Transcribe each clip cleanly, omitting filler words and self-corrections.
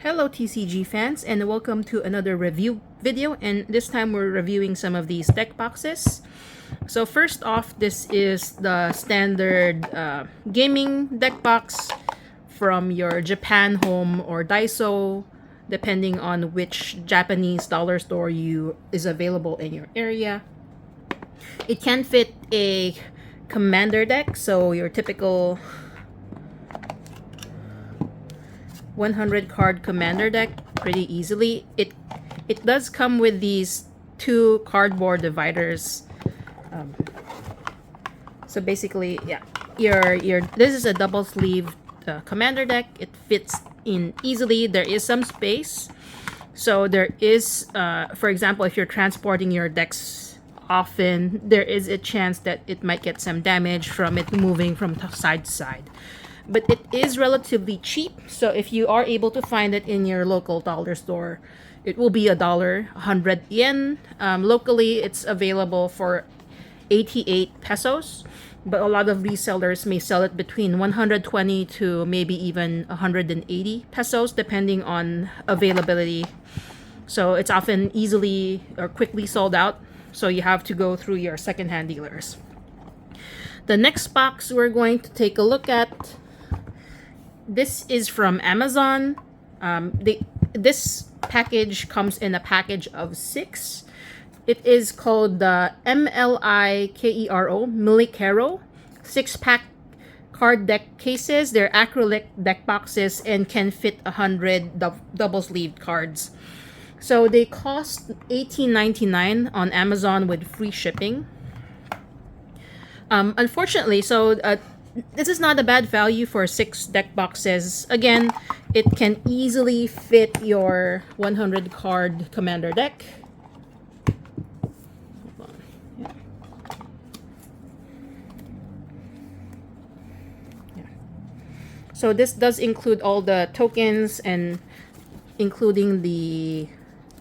Hello TCG fans, and welcome to another review video, and this time we're reviewing some of these deck boxes. So first off, this is the standard gaming deck box from your Japan Home or Daiso, depending on which Japanese dollar store is available in your area. It can fit a commander deck, so your typical 100 card commander deck pretty easily. It does come with these two cardboard dividers. So basically, yeah, this is a double sleeve commander deck. It fits in easily. There is some space, so there is, for example, if you're transporting your decks often, there is a chance that it might get some damage from it moving from side to side. But it is relatively cheap, so if you are able to find it in your local dollar store, it will be $100 yen. Locally, it's available for 88 pesos, but a lot of resellers may sell it between 120 to maybe even 180 pesos, depending on availability. So it's often easily or quickly sold out, so you have to go through your secondhand dealers. The next box we're going to take a look at, this is from Amazon. This package comes in a package of 6. It is called the Mlikero 6-pack card deck cases. They're acrylic deck boxes and can fit 100 double-sleeved cards. So they cost $18.99 on Amazon with free shipping. Unfortunately, this is not a bad value for 6 deck boxes. Again, it can easily fit your 100 card commander deck. Hold on. Yeah. So this does include all the tokens, and including the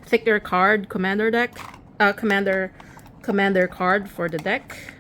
thicker card commander deck, commander card for the deck.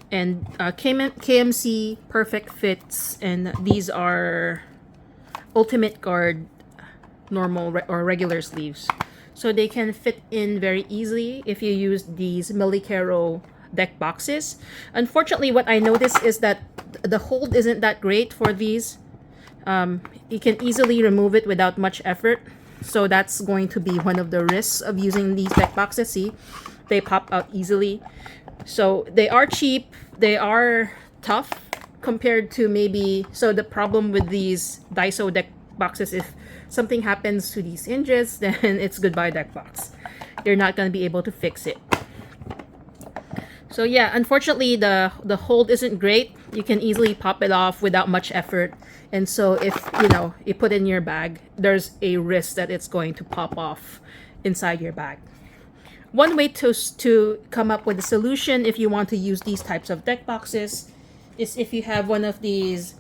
And KMC perfect fits, and these are ultimate guard normal or regular sleeves, so they can fit in very easily if you use these Mlikero deck boxes. Unfortunately, what I noticed is that the hold isn't that great for these. You can easily remove it without much effort, so that's going to be one of the risks of using these deck boxes. See, they pop out easily. So they are cheap, they are tough compared to so the problem with these Daiso deck boxes, if something happens to these hinges, then it's goodbye deck box. You're not going to be able to fix it. So yeah, unfortunately the hold isn't great. You can easily pop it off without much effort. And so if you put it in your bag, there's a risk that it's going to pop off inside your bag. One way to come up with a solution if you want to use these types of deck boxes is if you have one of these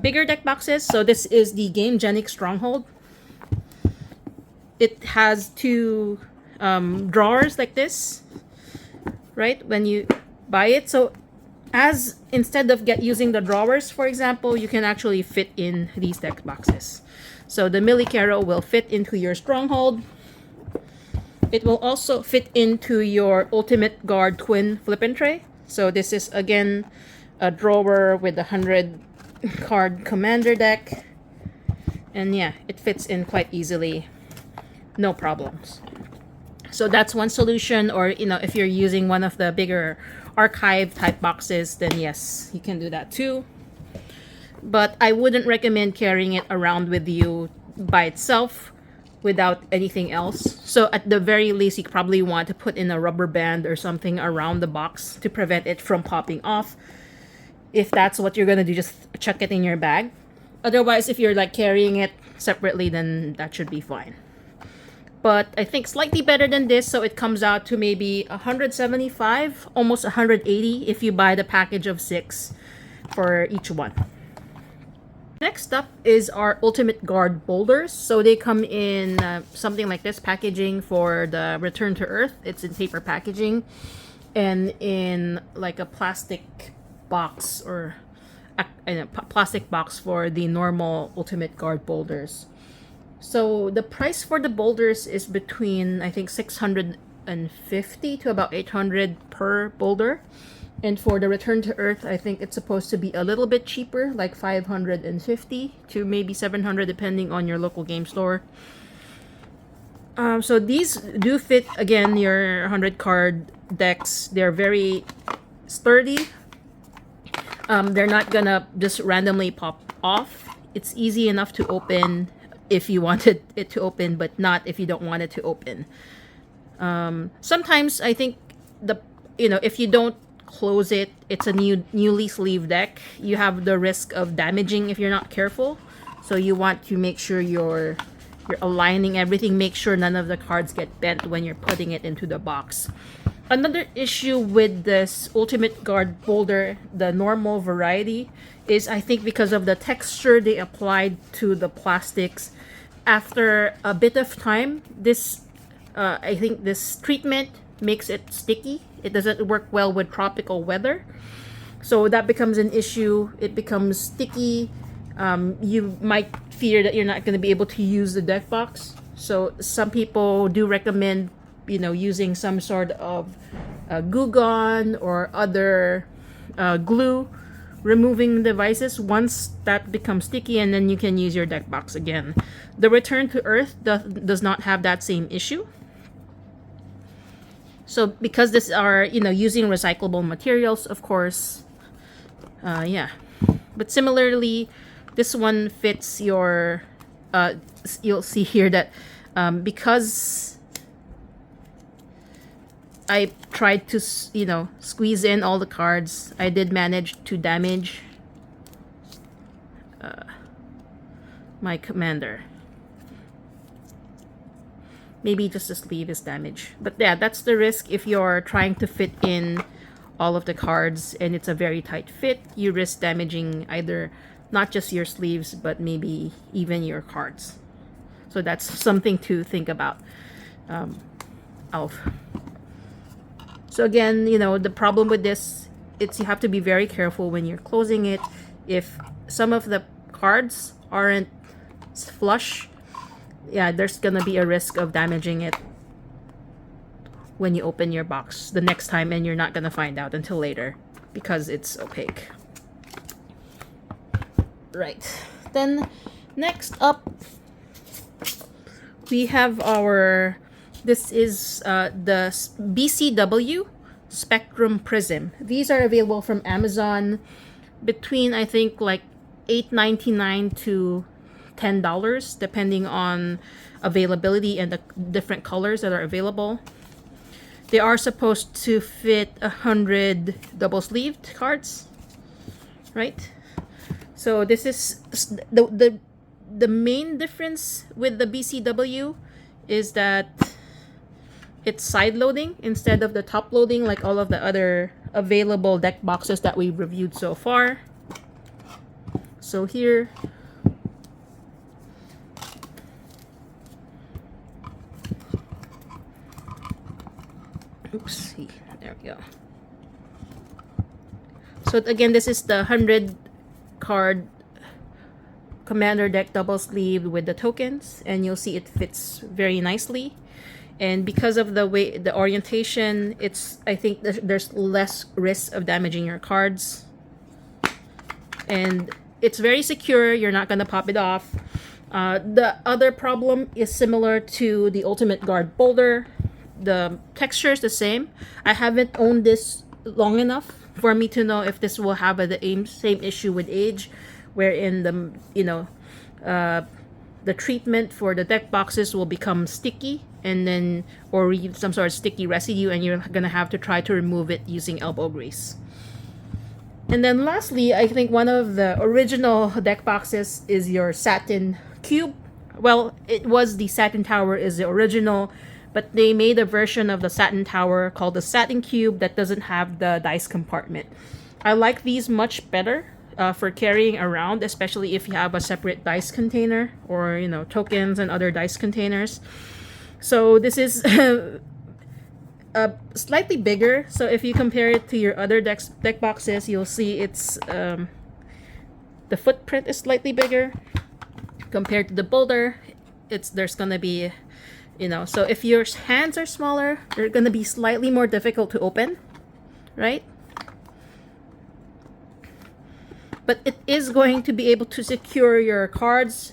bigger deck boxes. So this is the Gamegenic Stronghold. It has 2 drawers like this, right, when you buy it. So instead of using the drawers, for example, you can actually fit in these deck boxes. So the Mlikero will fit into your Stronghold. It will also fit into your Ultimate Guard Twin Flippin' Tray. So this is again a drawer with 100 card commander deck. And yeah, it fits in quite easily. No problems. So that's one solution. Or if you're using one of the bigger archive type boxes, then yes, you can do that too. But I wouldn't recommend carrying it around with you by itself without anything else. So at the very least, you probably want to put in a rubber band or something around the box to prevent it from popping off. If that's what you're gonna do, just chuck it in your bag. Otherwise, if you're carrying it separately, then that should be fine. But I think slightly better than this, so it comes out to maybe 175, almost 180 if you buy the package of 6 for each one. Next up is our Ultimate Guard Boulders. So they come in something like this packaging for the Return to Earth. It's in paper packaging and in like a plastic box or a plastic box for the normal Ultimate Guard boulders. So the price for the boulders is between, I think, 650 to about 800 per boulder. And for the Return to Earth, I think it's supposed to be a little bit cheaper, like 550 to maybe 700, depending on your local game store. So these do fit, again, your 100 card decks. They're very sturdy. They're not gonna just randomly pop off. It's easy enough to open if you wanted it to open, but not if you don't want it to open. Sometimes I think if you don't close it, it's a newly sleeved deck. You have the risk of damaging if you're not careful. So you want to make sure you're aligning everything. Make sure none of the cards get bent when you're putting it into the box. Another issue with this Ultimate Guard Boulder, the normal variety, is I think because of the texture they applied to the plastics. After a bit of time, I think this treatment makes it sticky. It doesn't work well with tropical weather. So that becomes an issue. It becomes sticky. You might fear that you're not going to be able to use the deck box. So some people do recommend, using some sort of Goo Gone or other glue, removing devices once that becomes sticky, and then you can use your deck box again. The Return to Earth does not have that same issue. So because these are, using recyclable materials, of course, yeah. But similarly, this one fits your, you'll see here that because I tried to, squeeze in all the cards, I did manage to damage my commander. Maybe just the sleeve is damaged. But yeah, that's the risk if you're trying to fit in all of the cards and it's a very tight fit. You risk damaging either not just your sleeves, but maybe even your cards. So that's something to think about. So again, the problem with this, you have to be very careful when you're closing it. If some of the cards aren't flush, yeah, there's gonna be a risk of damaging it when you open your box the next time, and you're not gonna find out until later because it's opaque. Right. Then next up, we have this is the BCW Spectrum Prism. These are available from Amazon between, I think, like $8.99 to $10, depending on availability and the different colors that are available. They are supposed to fit 100 double-sleeved cards, right? So this is the main difference with the BCW is that it's side loading instead of the top loading like all of the other available deck boxes that we've reviewed so far. So here, oopsie, there we go. So again, this is the 100 card commander deck double sleeve with the tokens, and you'll see it fits very nicely. And because of the way the orientation, I think there's less risk of damaging your cards, and it's very secure. You're not gonna pop it off. The other problem is similar to the Ultimate Guard Boulder. The texture is the same. I haven't owned this long enough for me to know if this will have the same issue with age, wherein the treatment for the deck boxes will become sticky, and then or some sort of sticky residue, and you're gonna have to try to remove it using elbow grease. And then lastly, I think one of the original deck boxes is your Satin Cube. Well, it was the Satin Tower is the original, but they made a version of the Satin Tower called the Satin Cube that doesn't have the dice compartment. I like these much better for carrying around, especially if you have a separate dice container or tokens and other dice containers. So this is slightly bigger. So if you compare it to your other deck boxes, you'll see it's the footprint is slightly bigger compared to the Boulder. There's gonna be, so if your hands are smaller, they're gonna be slightly more difficult to open, right? But it is going to be able to secure your cards,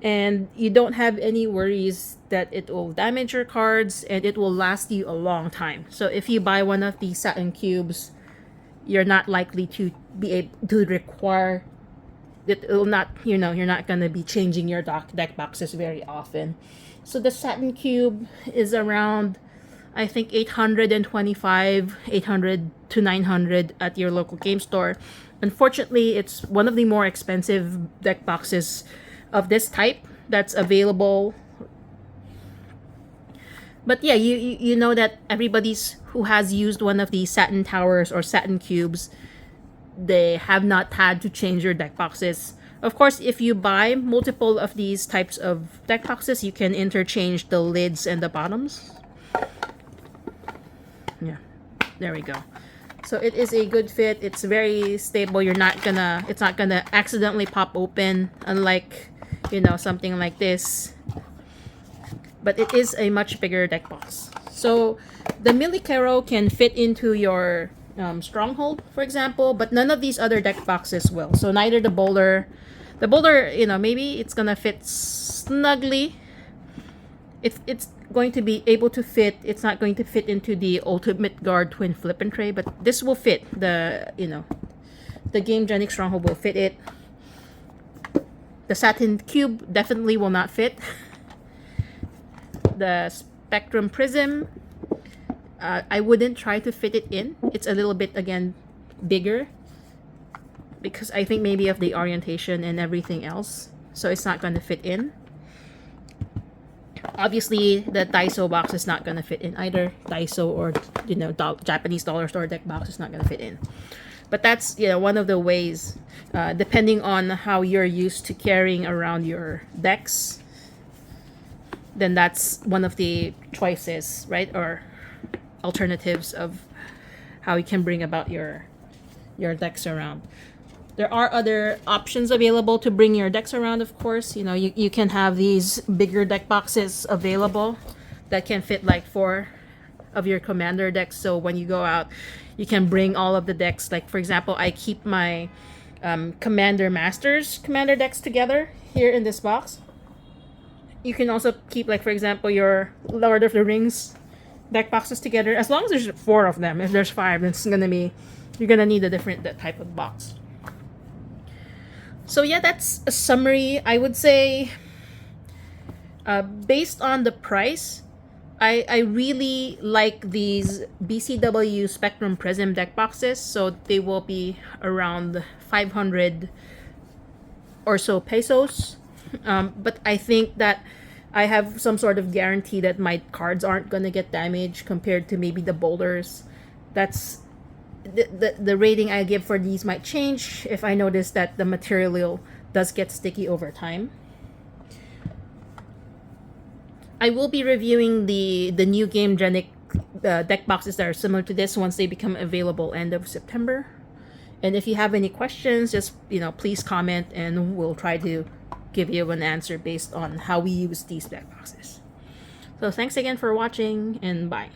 and you don't have any worries that it will damage your cards, and it will last you a long time. So if you buy one of these Satin cubes, you're not likely to be able to require it will not, you're not going to be changing your deck boxes very often. So the Satin cube is around, I think, 825, 800 to 900 at your local game store. Unfortunately, it's one of the more expensive deck boxes of this type that's available. But yeah, you know that everybody's who has used one of these Satin towers or Satin cubes, they have not had to change your deck boxes. Of course, if you buy multiple of these types of deck boxes, you can interchange the lids and the bottoms. Yeah, there we go. So it is a good fit. It's very stable. It's not gonna accidentally pop open, unlike, something like this. But it is a much bigger deck box. So the Mlikero can fit into your stronghold, for example, but none of these other deck boxes will. So neither the Boulder. The Boulder, maybe it's gonna fit snugly. It's going to be able to fit. It's not going to fit into the Ultimate Guard Twin Flip and Tray, but this will fit. The Game Genic Stronghold will fit it. The Satin Cube definitely will not fit. The Spectrum Prism, I wouldn't try to fit it in. It's a little bit, again, bigger, because I think maybe of the orientation and everything else. So it's not going to fit in. Obviously, the Daiso box is not going to fit in either. Daiso or, Japanese dollar store deck box is not going to fit in. But that's, one of the ways, depending on how you're used to carrying around your decks, then that's one of the choices, right? Or alternatives of how you can bring about your decks around. There are other options available to bring your decks around, of course. You can have these bigger deck boxes available that can fit like 4 of your commander decks. So when you go out, you can bring all of the decks. Like, for example, I keep my Commander Masters commander decks together here in this box. You can also keep, like, for example, your Lord of the Rings deck boxes together. As long as there's 4 of them. If there's 5, it's gonna be, you're gonna need a different type of box. So yeah, that's a summary. I would say, based on the price, I really like these BCW Spectrum Prism deck boxes. So they will be around 500 or so pesos. But I think that I have some sort of guarantee that my cards aren't going to get damaged compared to maybe the Boulders. That's the rating I give for these might change if I notice that the material does get sticky over time. I will be reviewing the new Game Genic deck boxes that are similar to this once they become available end of September. And if you have any questions, just please comment, and we'll try to give you an answer based on how we use these deck boxes. So thanks again for watching, and bye.